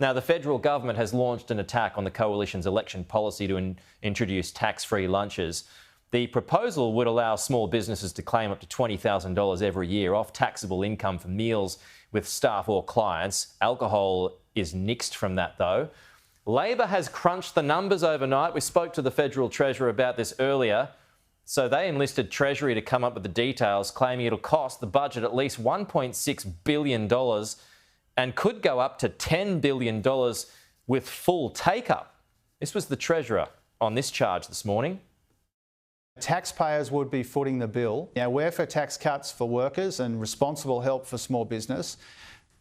Now, the federal government has launched an attack on the coalition's election policy to introduce tax-free lunches. The proposal would allow small businesses to claim up to $20,000 every year off taxable income for meals with staff or clients. Alcohol is nixed from that, though. Labor has crunched the numbers overnight. We spoke to the Federal Treasurer about this earlier. So they enlisted Treasury to come up with the details, claiming it'll cost the budget at least $1.6 billion and could go up to $10 billion with full take-up. This was the Treasurer on this charge this morning. Taxpayers would be footing the bill. Now, we're for tax cuts for workers and responsible help for small business.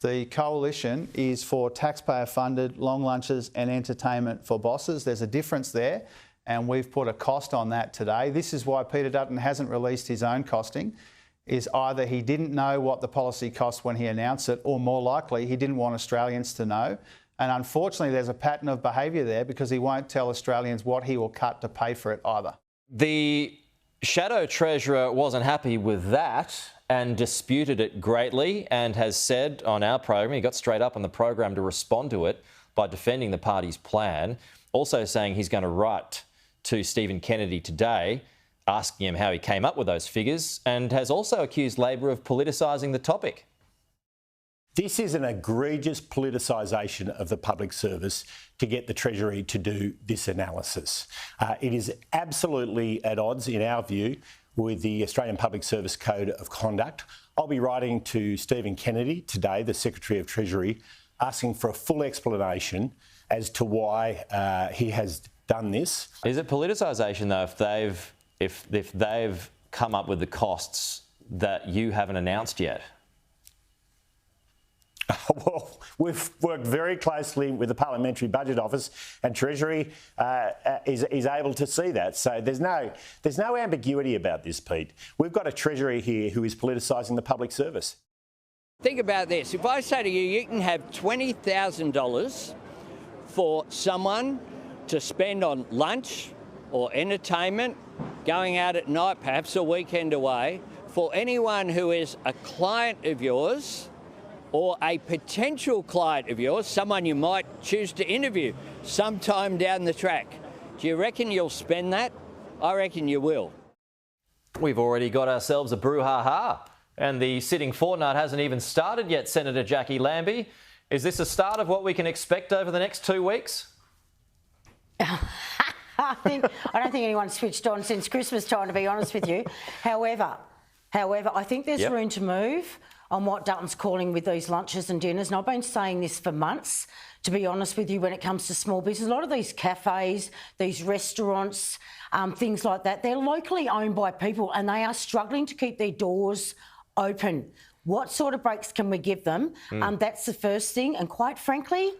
The coalition is for taxpayer-funded long lunches and entertainment for bosses. There's a difference there, and we've put a cost on that today. This is why Peter Dutton hasn't released his own costing, is either he didn't know what the policy cost when he announced it, or more likely, he didn't want Australians to know. And unfortunately, there's a pattern of behaviour there because he won't tell Australians what he will cut to pay for it either. The Shadow Treasurer wasn't happy with that and disputed it greatly and has said on our program, he got straight up on the program to respond to it by defending the party's plan, also saying he's going to write to Stephen Kennedy today asking him how he came up with those figures, and has also accused Labor of politicising the topic. This is an egregious politicisation of the public service to get the Treasury to do this analysis. It is absolutely at odds, in our view, with the Australian Public Service Code of Conduct. I'll be writing to Stephen Kennedy today, the Secretary of Treasury, asking for a full explanation as to why he has done this. Is it politicisation, though, if they've come up with the costs that you haven't announced yet? Well, we've worked very closely with the Parliamentary Budget Office, and Treasury is able to see that. So there's no ambiguity about this, Pete. We've got a Treasury here who is politicising the public service. Think about this. If I say to you, you can have $20,000 for someone to spend on lunch or entertainment, going out at night, perhaps a weekend away, for anyone who is a client of yours or a potential client of yours, someone you might choose to interview sometime down the track. Do you reckon you'll spend that? I reckon you will. We've already got ourselves a brouhaha, and the sitting fortnight hasn't even started yet, Senator Jacqui Lambie. Is this a start of what we can expect over the next 2 weeks? I don't think anyone's switched on since Christmas time, to be honest with you. However, I think there's room to move on what Dutton's calling with these lunches and dinners. And I've been saying this for months, to be honest with you, when it comes to small business. A lot of these cafes, these restaurants, things like that, they're locally owned by people and they are struggling to keep their doors open. What sort of breaks can we give them? That's the first thing. And quite frankly,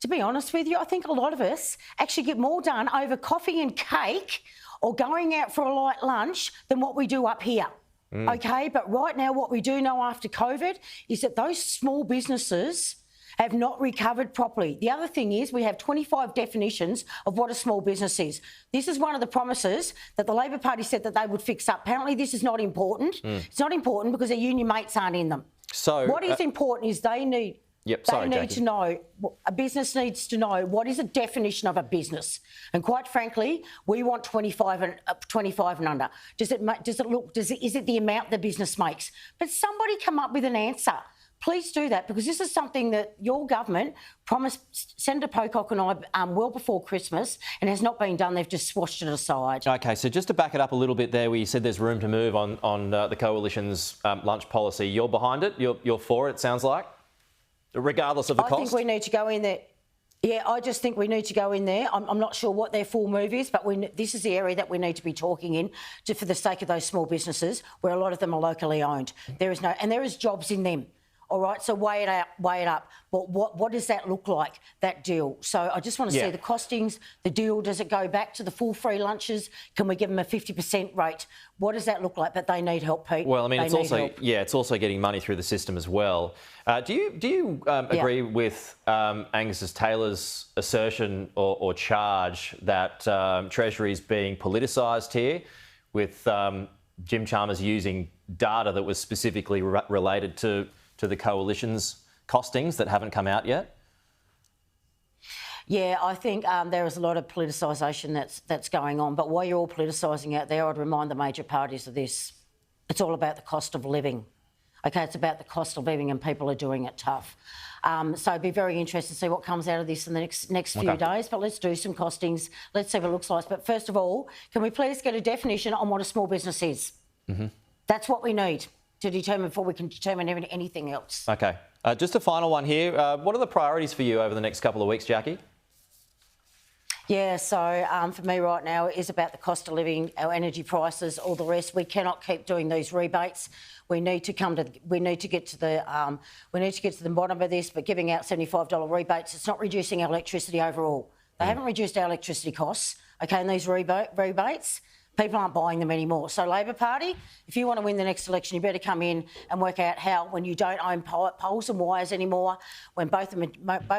to be honest with you, I think a lot of us actually get more done over coffee and cake or going out for a light lunch than what we do up here. OK, but right now what we do know after COVID is that those small businesses have not recovered properly. The other thing is we have 25 definitions of what a small business is. This is one of the promises that the Labor Party said that they would fix up. Apparently this is not important. It's not important because their union mates aren't in them. So what is important is they need... They need to know, a business needs to know what is a definition of a business. And quite frankly, we want 25 and under. Is it the amount the business makes? But somebody come up with an answer. Please do that, because this is something that your government promised Senator Pocock and I well before Christmas and has not been done. They've just swashed it aside. OK, so just to back it up a little bit there, where you said there's room to move on the Coalition's lunch policy. You're behind it? You're for it, sounds like? Regardless of the cost? I think we need to go in there. Yeah, I just think we need to go in there. I'm not sure what their full move is, but this is the area that we need to be talking in for the sake of those small businesses, where a lot of them are locally owned. There is jobs in them. All right, so weigh it up. But what does that look like, that deal? So I just want to see the costings, the deal. Does it go back to the full free lunches? Can we give them a 50% rate? What does that look like? But they need help, Pete. Well, I mean, it's also getting money through the system as well. Do you agree with Angus Taylor's assertion or charge that Treasury is being politicised here, with Jim Chalmers using data that was specifically related to the Coalition's costings that haven't come out yet? Yeah, I think there is a lot of politicisation that's going on. But while you're all politicising out there, I'd remind the major parties of this. It's all about the cost of living. Okay, it's about the cost of living, and people are doing it tough. So it'd be very interesting to see what comes out of this in the next few days. But let's do some costings. Let's see what it looks like. But first of all, can we please get a definition on what a small business is? That's what we need to determine before we can determine anything else. Okay. Just a final one here. What are the priorities for you over the next couple of weeks, Jacqui? Yeah, so for me right now, it is about the cost of living, our energy prices, all the rest. We cannot keep doing these rebates. We need to get to the bottom of this. But giving out $75 rebates, it's not reducing our electricity overall. They haven't reduced our electricity costs. Okay, and these rebates, people aren't buying them anymore. So Labor Party, if you want to win the next election, you better come in and work out how, when you don't own poles and wires anymore, when both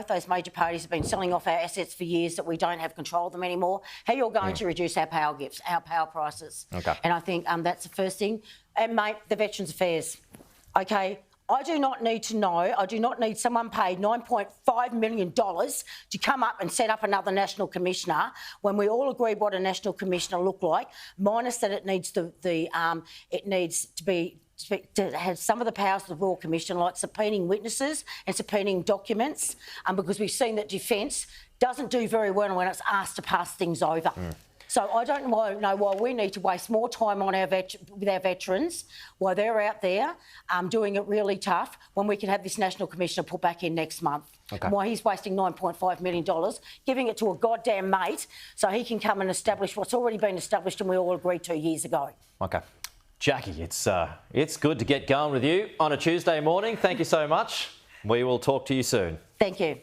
those major parties have been selling off our assets for years, that we don't have control of them anymore, how you're going to reduce our power gifts, our power prices. Okay. And I think that's the first thing. And, mate, the Veterans Affairs. Okay, I do not need to know, I do not need someone paid $9.5 million to come up and set up another National Commissioner when we all agree what a National Commissioner look like, minus that it needs to have some of the powers of the Royal Commission, like subpoenaing witnesses and subpoenaing documents, because we've seen that Defence doesn't do very well when it's asked to pass things over. So I don't know why we need to waste more time on with our veterans while they're out there doing it really tough, when we can have this National Commissioner put back in next month. Okay. And why he's wasting $9.5 million, giving it to a goddamn mate so he can come and establish what's already been established and we all agreed 2 years ago. Okay. Jacqui, it's good to get going with you on a Tuesday morning. Thank you so much. We will talk to you soon. Thank you.